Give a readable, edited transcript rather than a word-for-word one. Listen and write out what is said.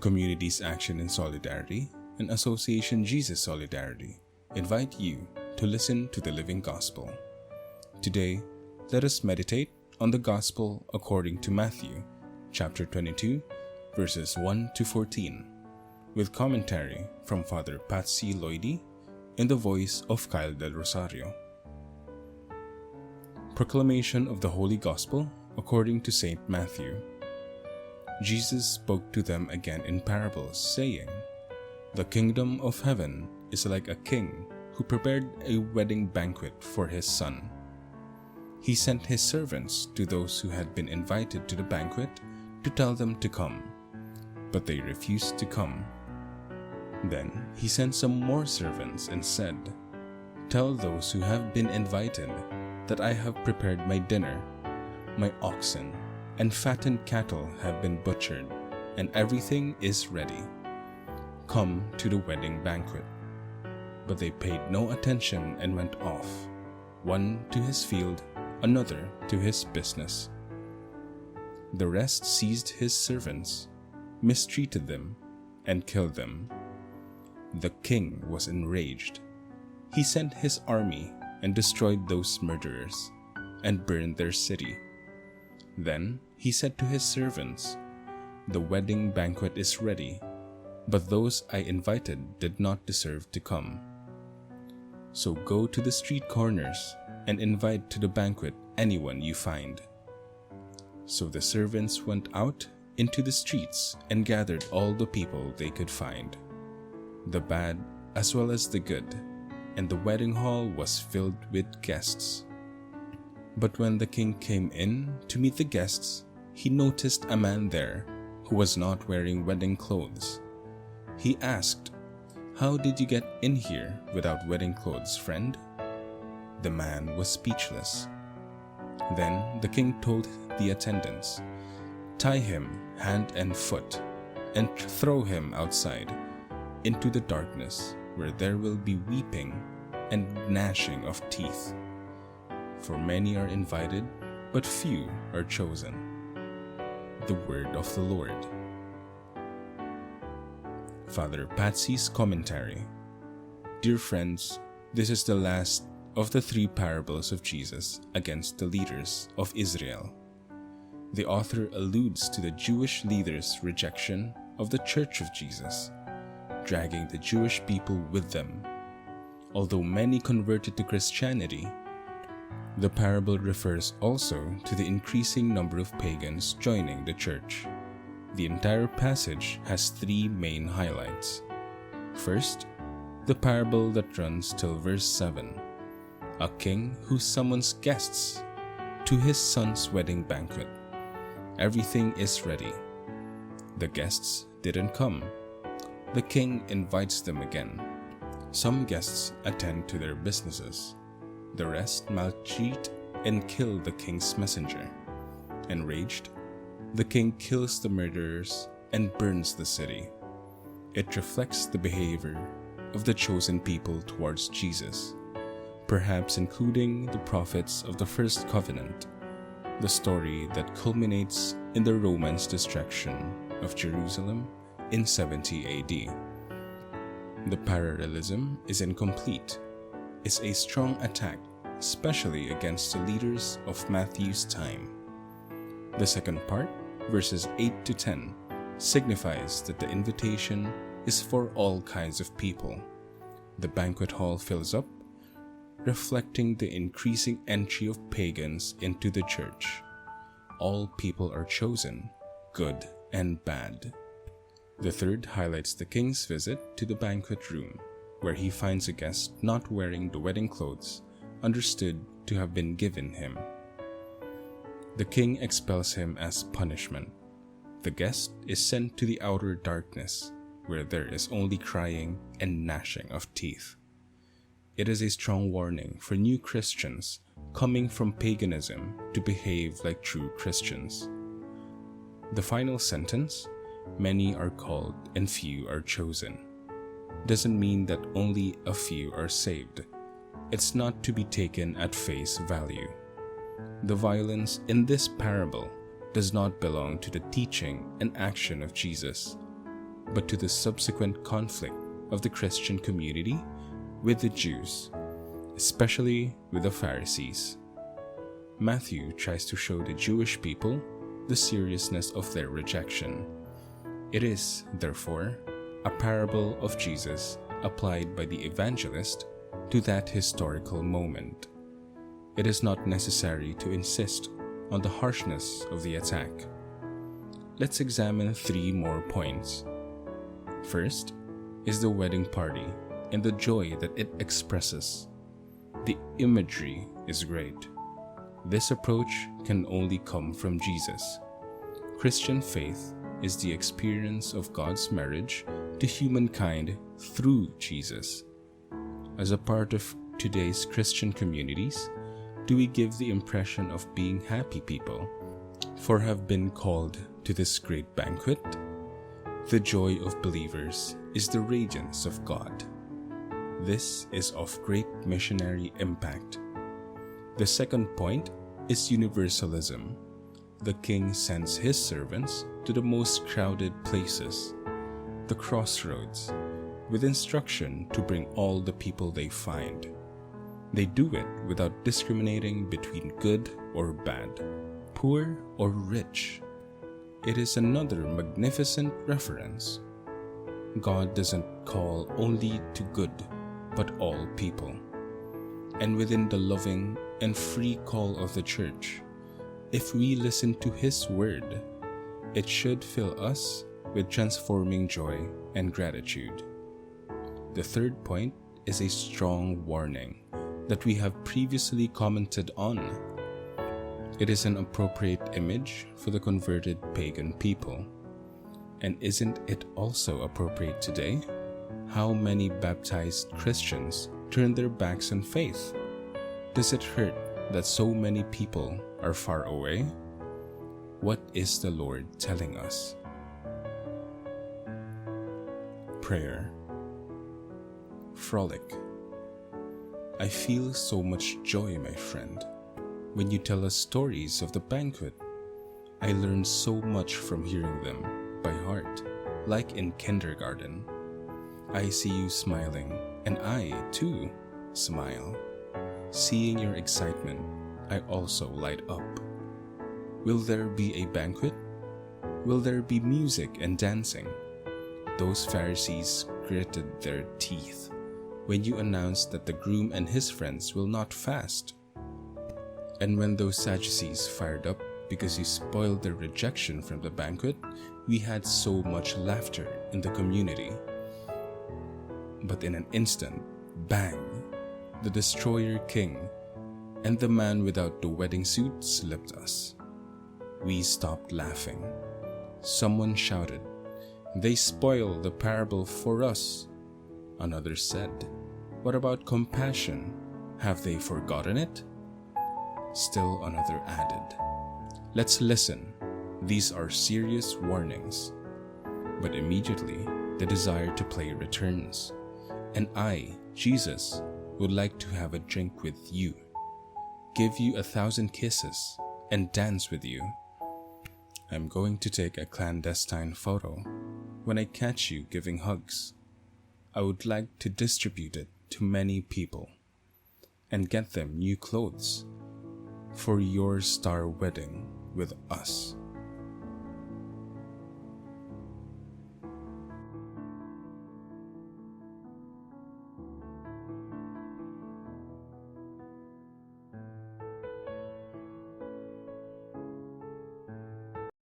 Community's Action in Solidarity and Association Jesus Solidarity invite you to listen to the Living Gospel. Today, let us meditate on the Gospel according to Matthew, chapter 22, verses 1 to 14, with commentary from Father 𝙤𝙤 𝙂𝙤 in the voice of Kyle del Rosario. Proclamation of the Holy Gospel according to Saint Matthew. Jesus spoke to them again in parables, saying, "The kingdom of heaven is like a king who prepared a wedding banquet for his son. He sent his servants to those who had been invited to the banquet to tell them to come, but they refused to come. Then he sent some more servants and said, 'Tell those who have been invited that I have prepared my dinner. My oxen and fattened cattle have been butchered, and everything is ready. Come to the wedding banquet.' But they paid no attention and went off, one to his field, another to his business. The rest seized his servants, mistreated them, and killed them. The king was enraged. He sent his army and destroyed those murderers, and burned their city. Then he said to his servants, 'The wedding banquet is ready, but those I invited did not deserve to come. So go to the street corners and invite to the banquet anyone you find.' So the servants went out into the streets and gathered all the people they could find, the bad as well as the good, and the wedding hall was filled with guests. But when the king came in to meet the guests, he noticed a man there who was not wearing wedding clothes. He asked, 'How did you get in here without wedding clothes, friend?' The man was speechless. Then the king told the attendants, 'Tie him hand and foot, and throw him outside into the darkness, where there will be weeping and gnashing of teeth. For many are invited, but few are chosen.'" The word of the Lord. Father 𝙤𝙤's commentary. Dear friends, this is the last of the three parables of Jesus against the leaders of Israel. The author alludes to the Jewish leaders' rejection of the Church of Jesus, dragging the Jewish people with them. Although many converted to Christianity, the parable refers also to the increasing number of pagans joining the church. The entire passage has three main highlights. First, the parable that runs till verse 7, a king who summons guests to his son's wedding banquet. Everything is ready. The guests didn't come. The king invites them again. Some guests attend to their businesses. The rest maltreat and kill the king's messenger. Enraged, the king kills the murderers and burns the city. It reflects the behavior of the chosen people towards Jesus, perhaps including the prophets of the first covenant, the story that culminates in the Romans' destruction of Jerusalem in 70 AD. The parallelism is incomplete. It's a strong attack, especially against the leaders of Matthew's time. The second part, verses 8 to 10, signifies that the invitation is for all kinds of people. The banquet hall fills up, reflecting the increasing entry of pagans into the church. All people are chosen, good and bad. The third highlights the king's visit to the banquet room, where he finds a guest not wearing the wedding clothes understood to have been given him. The king expels him as punishment. The guest is sent to the outer darkness, where there is only crying and gnashing of teeth. It is a strong warning for new Christians coming from paganism to behave like true Christians. The final sentence, "Many are called and few are chosen," doesn't mean that only a few are saved. It's not to be taken at face value. The violence in this parable does not belong to the teaching and action of Jesus. but to the subsequent conflict of the Christian community with the Jews, especially with the Pharisees. Matthew tries to show the Jewish people the seriousness of their rejection. It is, therefore, a parable of Jesus applied by the evangelist to that historical moment. It is not necessary to insist on the harshness of the attack. Let's examine 3 more points. First is the wedding party and the joy that it expresses. The imagery is great. This approach can only come from Jesus. Christian faith is the experience of God's marriage to humankind through Jesus. As a part of today's Christian communities, do we give the impression of being happy people for have been called to this great banquet? The joy of believers is the radiance of God. This is of great missionary impact. The second point is universalism. The king sends his servants to the most crowded places, the crossroads, with instruction to bring all the people they find. They do it without discriminating between good or bad, poor or rich. It is another magnificent reference. God doesn't call only to good, but all people. And within the loving and free call of the church, if we listen to His word, it should fill us with transforming joy and gratitude. The third point is a strong warning that we have previously commented on. It is an appropriate image for the converted pagan people. And isn't it also appropriate today? How many baptized Christians turn their backs on faith? Does it hurt that so many people are far away? What is the Lord telling us? Prayer. Frolic. I feel so much joy, my friend, when you tell us stories of the banquet. I learn so much from hearing them by heart, like in kindergarten. I see you smiling, and I, too, smile. Seeing your excitement, I also light up. Will there be a banquet? Will there be music and dancing? Those Pharisees gritted their teeth when you announced that the groom and his friends will not fast. And when those Sadducees fired up because you spoiled their rejection from the banquet, we had so much laughter in the community. But in an instant, bang, the destroyer king and the man without the wedding suit slipped us. We stopped laughing. Someone shouted, "They spoil the parable for us." Another said, "What about compassion? Have they forgotten it?" Still another added, "Let's listen. These are serious warnings." But immediately the desire to play returns. And I, Jesus, would like to have a drink with you, give you 1,000 kisses, and dance with you. I'm going to take a clandestine photo when I catch you giving hugs. I would like to distribute it to many people and get them new clothes for your star wedding with us.